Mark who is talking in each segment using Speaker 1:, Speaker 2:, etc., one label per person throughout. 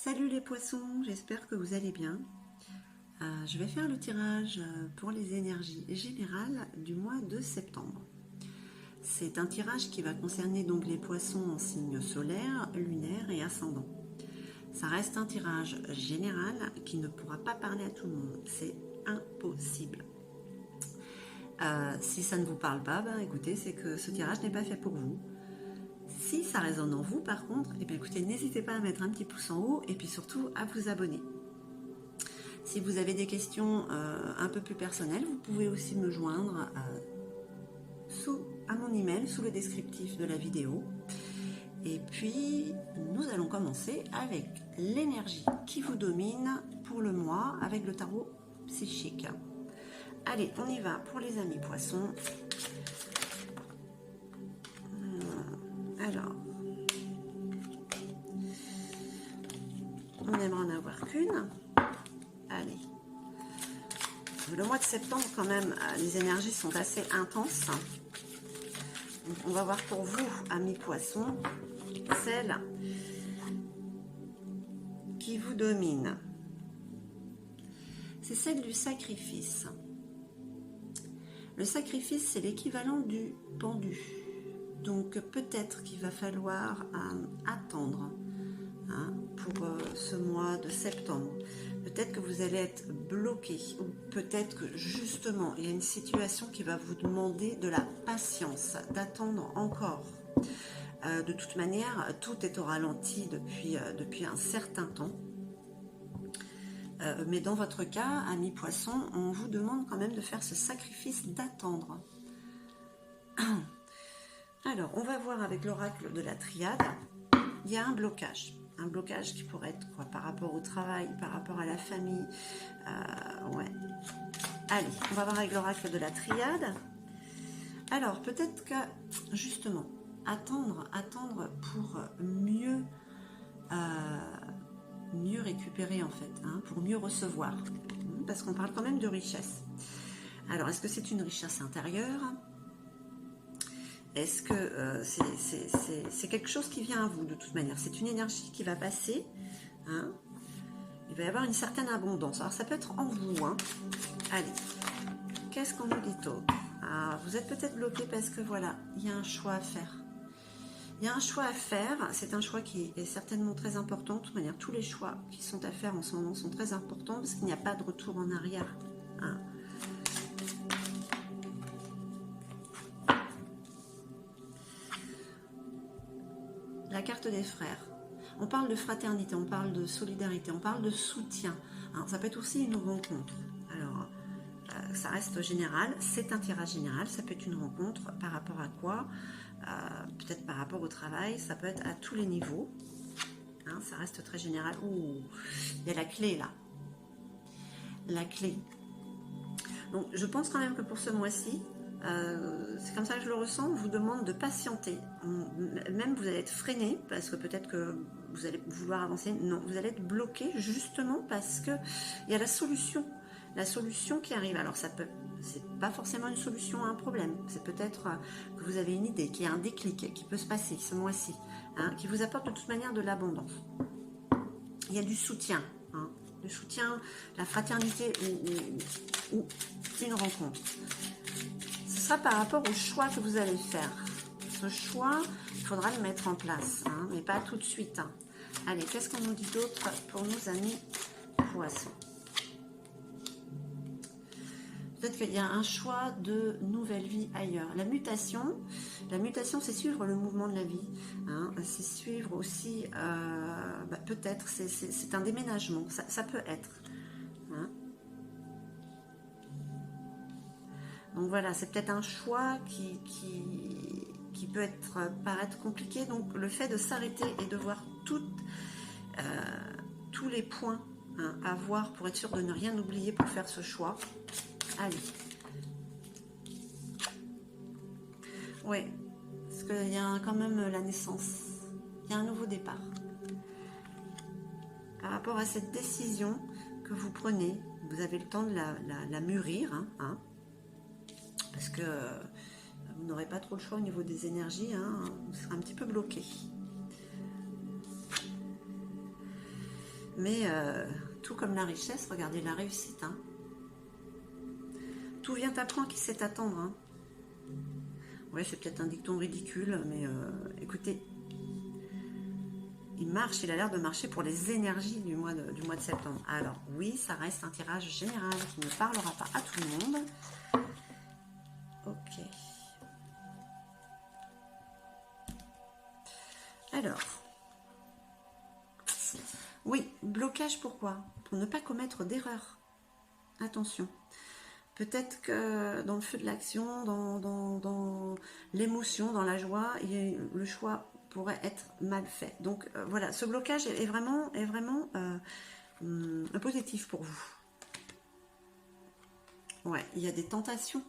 Speaker 1: Salut les poissons, j'espère que vous allez bien. Je vais faire le tirage pour les énergies générales du mois de septembre. C'est un tirage qui va concerner donc les poissons en signe solaire, lunaire et ascendant. Ça reste un tirage général qui ne pourra pas parler à tout le monde, c'est impossible. Si ça ne vous parle pas, écoutez, c'est que ce tirage n'est pas fait pour vous. Si ça résonne en vous, par contre, écoutez, n'hésitez pas à mettre un petit pouce en haut et puis surtout à vous abonner. Si vous avez des questions un peu plus personnelles, vous pouvez aussi me joindre à mon email, sous le descriptif de la vidéo. Et puis, nous allons commencer avec l'énergie qui vous domine pour le mois avec le tarot psychique. Allez, on y va pour les amis poissons. Alors, on aimerait en avoir qu'une. Allez. Le mois de septembre, quand même, les énergies sont assez intenses. Donc, on va voir pour vous, amis poissons, celle qui vous domine. C'est celle du sacrifice. Le sacrifice, c'est l'équivalent du pendu. Donc peut-être qu'il va falloir attendre pour ce mois de septembre. Peut-être que vous allez être bloqué, ou peut-être que justement il y a une situation qui va vous demander de la patience, d'attendre encore. De toute manière, tout est au ralenti depuis un certain temps. Mais dans votre cas, amis poissons, on vous demande quand même de faire ce sacrifice d'attendre. Alors, on va voir avec l'oracle de la triade, il y a un blocage qui pourrait être quoi, par rapport au travail, par rapport à la famille, ouais. Allez, on va voir avec l'oracle de la triade. Alors, peut-être que, justement, attendre pour mieux récupérer, en fait, pour mieux recevoir, parce qu'on parle quand même de richesse. Alors, est-ce que c'est une richesse intérieure ? Est-ce que c'est quelque chose qui vient à vous de toute manière? C'est une énergie qui va passer. Il va y avoir une certaine abondance. Alors ça peut être en vous. Allez, qu'est-ce qu'on nous dit d'autre? Vous êtes peut-être bloqué parce que voilà, il y a un choix à faire. Il y a un choix à faire. C'est un choix qui est certainement très important. De toute manière, tous les choix qui sont à faire en ce moment sont très importants parce qu'il n'y a pas de retour en arrière. La carte des frères. On parle de fraternité, on parle de solidarité, on parle de soutien. Ça peut être aussi une rencontre. Alors, ça reste général, c'est un tirage général, ça peut être une rencontre par rapport à quoi? Peut-être par rapport au travail, ça peut être à tous les niveaux. Ça reste très général. Ouh, il y a la clé là. La clé. Donc, je pense quand même que pour ce mois-ci, c'est comme ça que je le ressens, on vous demande de patienter. Même vous allez être freiné parce que peut-être que vous allez vouloir avancer. Non, vous allez être bloqué justement parce que il y a la solution qui arrive. Alors ça peut, c'est pas forcément une solution à un problème. C'est peut-être que vous avez une idée, qu'il y a un déclic qui peut se passer ce mois-ci, qui vous apporte de toute manière de l'abondance. Il y a du soutien, le soutien, la fraternité ou une rencontre. Ce sera par rapport au choix que vous allez faire. Ce choix, il faudra le mettre en place, mais pas tout de suite. Allez, qu'est-ce qu'on nous dit d'autre pour nos amis poissons? Peut-être qu'il y a un choix de nouvelle vie ailleurs. La mutation, c'est suivre le mouvement de la vie. C'est suivre aussi, peut-être, c'est un déménagement. Ça peut être. Donc voilà, c'est peut-être un choix qui peut paraître compliqué. Donc le fait de s'arrêter et de voir tous les points à voir pour être sûr de ne rien oublier pour faire ce choix. Allez. Oui, parce qu'il y a quand même la naissance. Il y a un nouveau départ. Par rapport à cette décision que vous prenez, vous avez le temps de la mûrir, parce que vous n'aurez pas trop le choix au niveau des énergies, vous serez un petit peu bloqué. Mais tout comme la richesse, regardez la réussite. Hein. Tout vient apprendre qui sait attendre. Hein. Ouais, c'est peut-être un dicton ridicule, mais écoutez, il marche, il a l'air de marcher pour les énergies du mois de septembre. Alors oui, ça reste un tirage général qui ne parlera pas à tout le monde. Ok. Alors, oui, blocage pourquoi? Pour ne pas commettre d'erreur. Attention. Peut-être que dans le feu de l'action, dans l'émotion, dans la joie, le choix pourrait être mal fait. Donc voilà, ce blocage est vraiment positif pour vous. Ouais, il y a des tentations.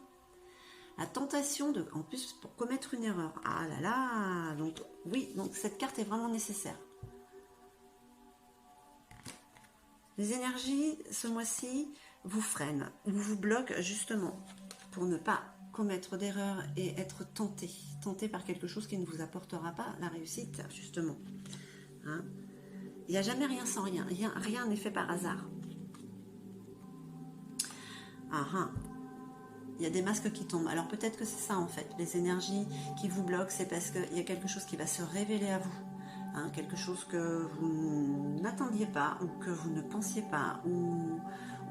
Speaker 1: La tentation en plus, pour commettre une erreur. Ah là là, donc oui, donc cette carte est vraiment nécessaire. Les énergies, ce mois-ci, vous freinent, vous bloquent justement pour ne pas commettre d'erreurs et être tenté par quelque chose qui ne vous apportera pas la réussite, justement. Hein? Il n'y a jamais rien sans rien, rien n'est fait par hasard. Il y a des masques qui tombent. Alors peut-être que c'est ça en fait, les énergies qui vous bloquent, c'est parce qu'il y a quelque chose qui va se révéler à vous. Hein, quelque chose que vous n'attendiez pas, ou que vous ne pensiez pas, ou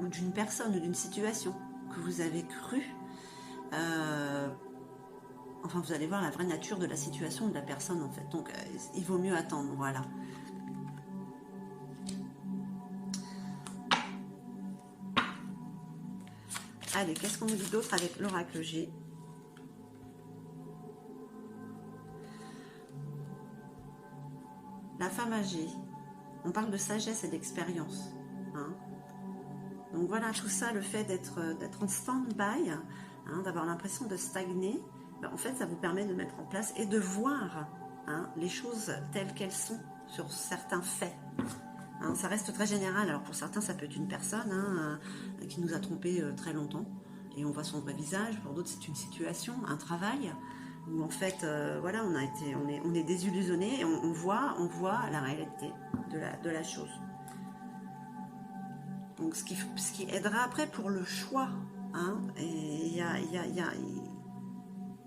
Speaker 1: d'une personne, ou d'une situation que vous avez cru. Enfin, vous allez voir la vraie nature de la situation, de la personne en fait. Donc, il vaut mieux attendre, voilà. Allez, qu'est-ce qu'on nous dit d'autre avec l'oracle G? La femme âgée. On parle de sagesse et d'expérience. Hein. Donc voilà, tout ça, le fait d'être en stand-by, hein, d'avoir l'impression de stagner, ben, en fait, ça vous permet de mettre en place et de voir hein, les choses telles qu'elles sont sur certains faits. Hein, ça reste très général. Alors pour certains, ça peut être une personne hein, qui nous a trompés très longtemps et on voit son vrai visage. Pour d'autres, c'est une situation, un travail où en fait, voilà, on est désillusionné et on voit la réalité de la chose. Donc ce qui aidera après pour le choix, hein, et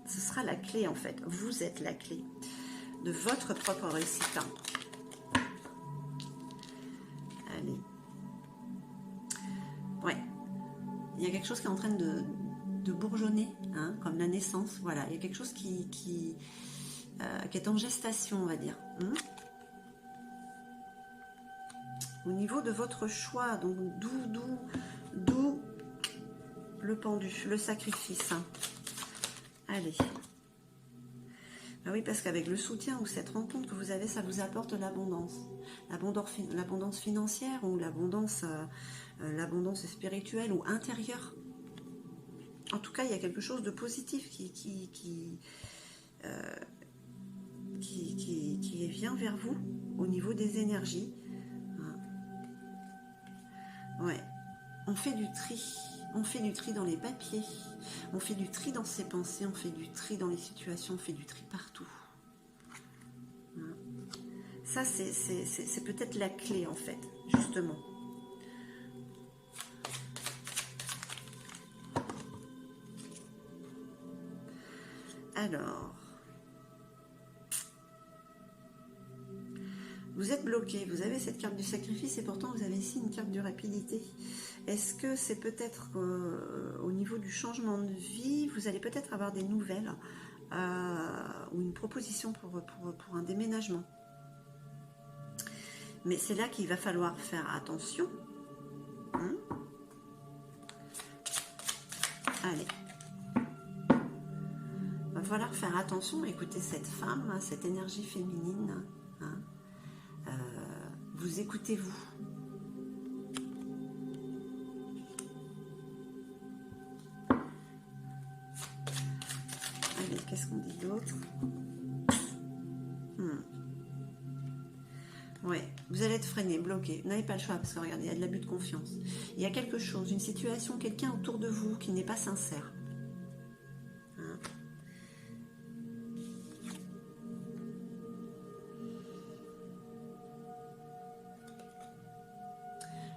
Speaker 1: ce sera la clé en fait. Vous êtes la clé de votre propre réussite. Allez. Ouais. Il y a quelque chose qui est en train de bourgeonner, hein, comme la naissance. Voilà, il y a quelque chose qui est en gestation, on va dire. Au niveau de votre choix, donc d'où le pendu, le sacrifice. Allez. Ah oui, parce qu'avec le soutien ou cette rencontre que vous avez, ça vous apporte l'abondance. L'abondance financière ou l'abondance spirituelle ou intérieure. En tout cas, il y a quelque chose de positif qui vient vers vous au niveau des énergies. Ouais. On fait du tri. On fait du tri dans les papiers. On fait du tri dans ses pensées. On fait du tri dans les situations. On fait du tri partout. Ça, c'est peut-être la clé, en fait, justement. Alors... Vous êtes bloqué, vous avez cette carte du sacrifice et pourtant vous avez ici une carte de rapidité. Est-ce que c'est peut-être au niveau du changement de vie, vous allez peut-être avoir des nouvelles ou une proposition pour un déménagement. Mais c'est là qu'il va falloir faire attention. Allez. Il va falloir faire attention, écoutez cette femme, cette énergie féminine. Vous écoutez-vous. Allez, qu'est-ce qu'on dit d'autre? Ouais, vous allez être freiné, bloqué. Vous n'avez pas le choix parce que regardez, il y a de l'abus de confiance. Il y a quelque chose, une situation, quelqu'un autour de vous qui n'est pas sincère.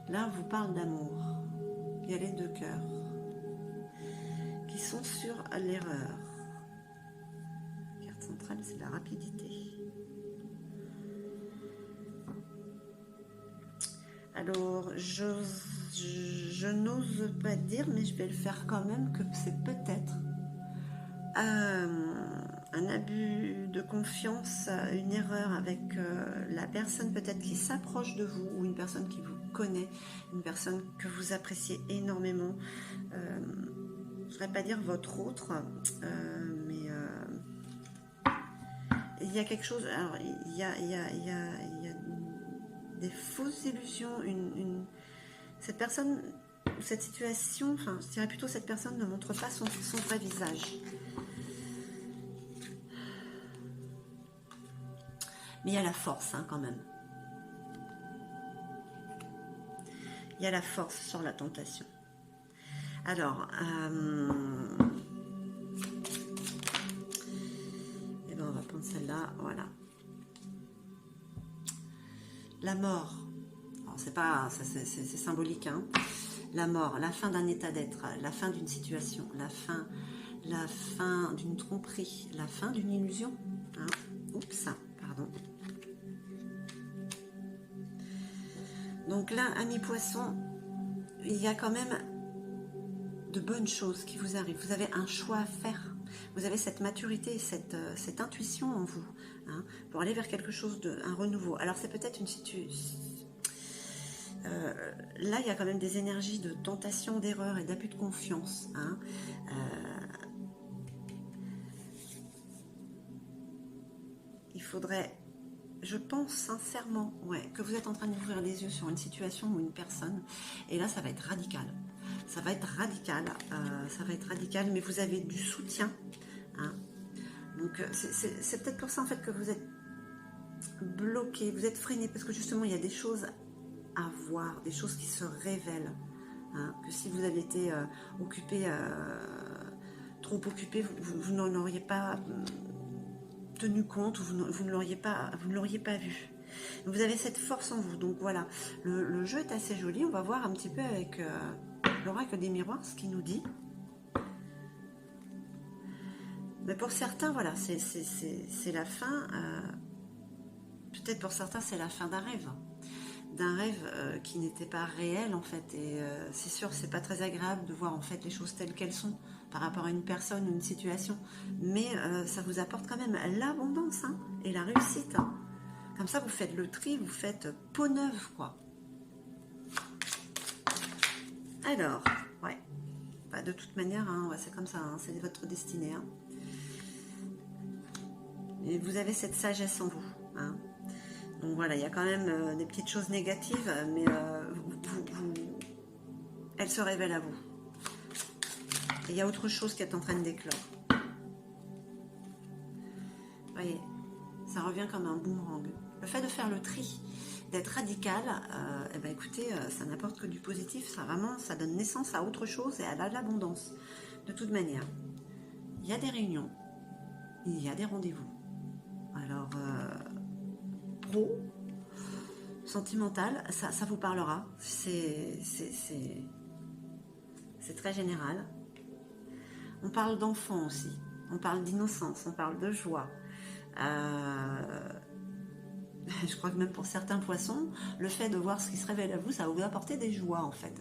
Speaker 1: Là, on vous parle d'amour. Il y a les deux cœurs qui sont sur l'erreur. Carte centrale, c'est la rapidité. Alors, je n'ose pas dire, mais je vais le faire quand même, que c'est peut-être un abus de confiance, une erreur avec la personne peut-être qui s'approche de vous, ou une personne qui vous connaît, une personne que vous appréciez énormément. Je ne voudrais pas dire votre autre, mais il y a quelque chose, alors il y a des fausses illusions, cette personne, cette situation, enfin je dirais plutôt cette personne ne montre pas son vrai visage. Mais il y a la force quand même. Il y a la force sur la tentation. Alors, eh ben on va prendre celle-là, voilà. La mort. C'est pas, c'est symbolique, hein. La mort, la fin d'un état d'être, la fin d'une situation, la fin d'une tromperie, la fin d'une illusion. Hein. Oups, pardon. Donc là, amis poissons, il y a quand même de bonnes choses qui vous arrivent. Vous avez un choix à faire. Vous avez cette maturité, cette intuition en vous, hein, pour aller vers quelque chose un renouveau. Alors c'est peut-être une situation. Là, il y a quand même des énergies de tentation, d'erreur et d'abus de confiance. Hein. Il faudrait, je pense sincèrement, que vous êtes en train d'ouvrir les yeux sur une situation ou une personne. Et là, ça va être radical. Ça va être radical. Mais vous avez du soutien. Hein. Donc, c'est peut-être pour ça, en fait, que vous êtes bloqué, vous êtes freiné, parce que justement, il y a des choses à voir, des choses qui se révèlent, hein, que si vous avez été occupé, trop occupé, vous n'en auriez pas tenu compte, ou vous ne l'auriez pas vu. Vous avez cette force en vous, donc voilà, le jeu est assez joli. On va voir un petit peu avec l'oracle des miroirs ce qu'il nous dit. Mais pour certains, voilà, c'est la fin, peut-être pour certains c'est la fin d'un rêve. Qui n'était pas réel en fait, et c'est sûr c'est pas très agréable de voir en fait les choses telles qu'elles sont par rapport à une personne ou une situation, mais ça vous apporte quand même l'abondance, hein, et la réussite, hein. Comme ça vous faites le tri, vous faites peau neuve quoi. Alors ouais, bah, de toute manière, hein, c'est comme ça, hein, c'est votre destinée, hein. Et vous avez cette sagesse en vous, hein. Donc voilà, il y a quand même des petites choses négatives, mais elles se révèlent à vous. Et il y a autre chose qui est en train de d'éclore. Vous voyez, ça revient comme un boomerang. Le fait de faire le tri, d'être radical, eh ben écoutez, ça n'apporte que du positif. Ça vraiment, ça donne naissance à autre chose et à l'abondance. De toute manière, il y a des réunions, il y a des rendez-vous. Alors, pro, sentimental, ça vous parlera. C'est très général. On parle d'enfants aussi. On parle d'innocence, on parle de joie. Je crois que même pour certains poissons, le fait de voir ce qui se révèle à vous, ça va vous apporter des joies en fait.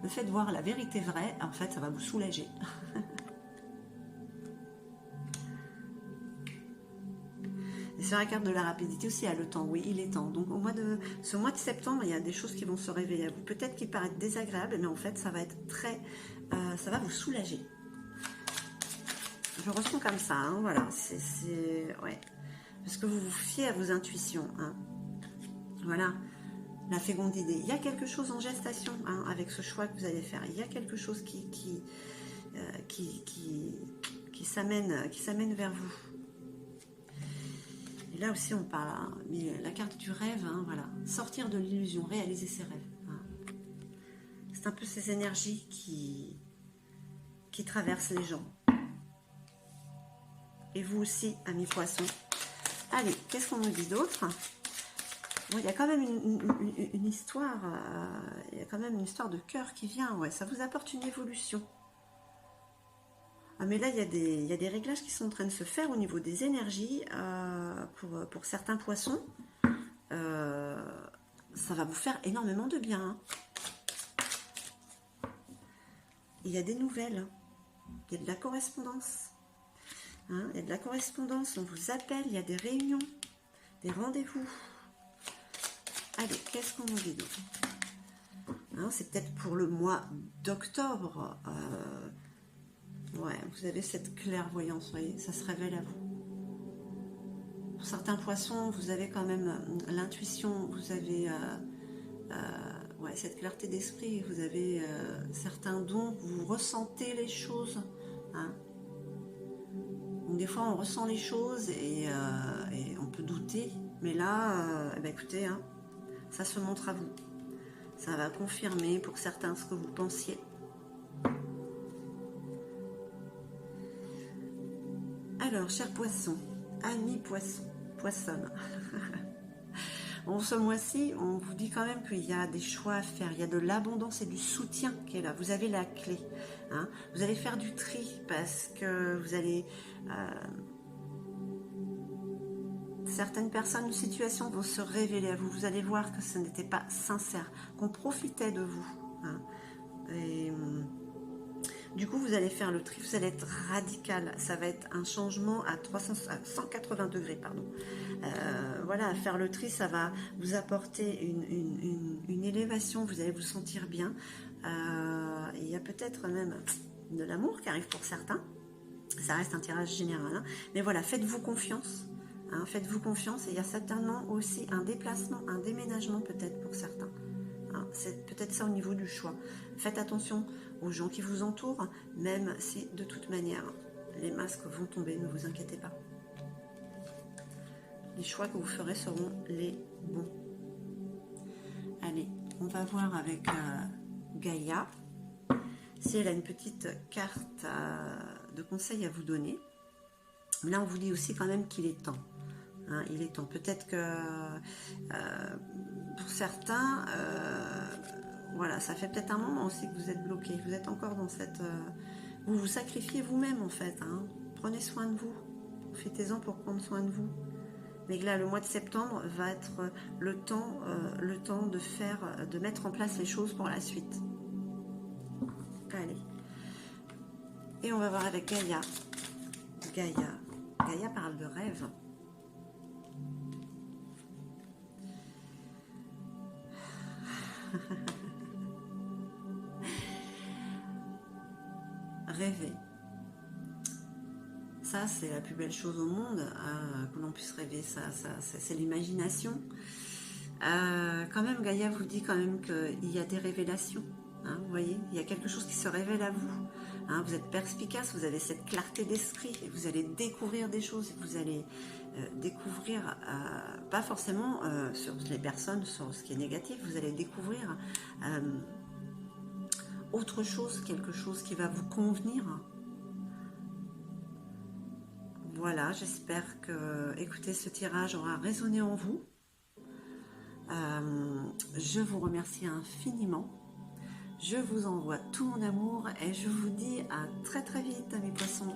Speaker 1: Le fait de voir la vérité vraie, en fait, ça va vous soulager. Et sur la carte de la rapidité aussi, il y a le temps. Oui, il est temps. Donc ce mois de septembre, il y a des choses qui vont se révéler à vous. Peut-être qu'ils paraissent désagréables, mais en fait, ça va être ça va vous soulager. Je ressens comme ça, hein, voilà. Ouais. Parce que vous vous fiez à vos intuitions, hein. Voilà, la fécondité. Il y a quelque chose en gestation, hein, avec ce choix que vous allez faire. Il y a quelque chose qui s'amène vers vous. Et là aussi, on parle, hein, mais la carte du rêve, hein, voilà. Sortir de l'illusion, réaliser ses rêves. Hein. C'est un peu ces énergies qui traversent les gens. Et vous aussi, amis poissons. Allez, qu'est-ce qu'on nous dit d'autre? Bon, il y a quand même une histoire, il y a quand même une histoire de cœur qui vient, ouais, ça vous apporte une évolution. Ah, mais là, il y a des réglages qui sont en train de se faire au niveau des énergies pour certains poissons. Euh, Ça va vous faire énormément de bien, hein. Il y a des nouvelles, il y a de la correspondance. Hein, il y a de la correspondance, on vous appelle, il y a des réunions, des rendez-vous. Allez, qu'est-ce qu'on nous dit donc, hein, c'est peut-être pour le mois d'octobre. Ouais, vous avez cette clairvoyance, vous voyez, ça se révèle à vous. Pour certains poissons, vous avez quand même l'intuition, vous avez ouais, cette clarté d'esprit, vous avez certains dons, vous ressentez les choses. Hein. Donc des fois, on ressent les choses et on peut douter, mais là, eh ben, écoutez, hein, ça se montre à vous. Ça va confirmer pour certains ce que vous pensiez. Alors, chers poissons, amis poissons, poissonnes, bon, ce mois-ci, on vous dit quand même qu'il y a des choix à faire, il y a de l'abondance et du soutien qui est là, vous avez la clé. Hein. Vous allez faire du tri parce que vous allez... certaines personnes ou situations vont se révéler à vous, vous allez voir que ce n'était pas sincère, qu'on profitait de vous. Hein. Et... du coup, vous allez faire le tri, vous allez être radical. Ça va être un changement à 180 degrés, pardon. Voilà, faire le tri, ça va vous apporter une élévation. Vous allez vous sentir bien. Il y a peut-être même de l'amour qui arrive pour certains. Ça reste un tirage général. Hein. Mais voilà, faites-vous confiance. Hein, faites-vous confiance. Et il y a certainement aussi un déplacement, un déménagement peut-être pour certains. Hein, c'est peut-être ça au niveau du choix. Faites attention aux gens qui vous entourent, même si de toute manière les masques vont tomber, ne vous inquiétez pas. Les choix que vous ferez seront les bons. Allez, on va voir avec Gaïa. Si elle a une petite carte de conseil à vous donner. Là, on vous dit aussi quand même qu'il est temps. Hein, il est temps. Peut-être que pour certains, voilà, ça fait peut-être un moment aussi que vous êtes bloqué. Vous êtes encore dans cette... vous vous sacrifiez vous-même en fait. Hein. Prenez soin de vous. Profitez-en pour prendre soin de vous. Mais là, le mois de septembre va être le temps de mettre en place les choses pour la suite. Allez. Et on va voir avec Gaïa. Gaïa parle de rêve. Rêver. Ça, c'est la plus belle chose au monde, que l'on puisse rêver. Ça c'est l'imagination. Quand même, Gaïa vous dit quand même qu'il y a des révélations. Hein, vous voyez, il y a quelque chose qui se révèle à vous. Hein, vous êtes perspicace, vous avez cette clarté d'esprit et vous allez découvrir des choses. Vous allez découvrir, pas forcément sur les personnes, sur ce qui est négatif, vous allez découvrir autre chose, quelque chose qui va vous convenir. Voilà, j'espère que, écoutez, ce tirage aura résonné en vous. Je vous remercie infiniment. Je vous envoie tout mon amour et je vous dis à très très vite, mes poissons.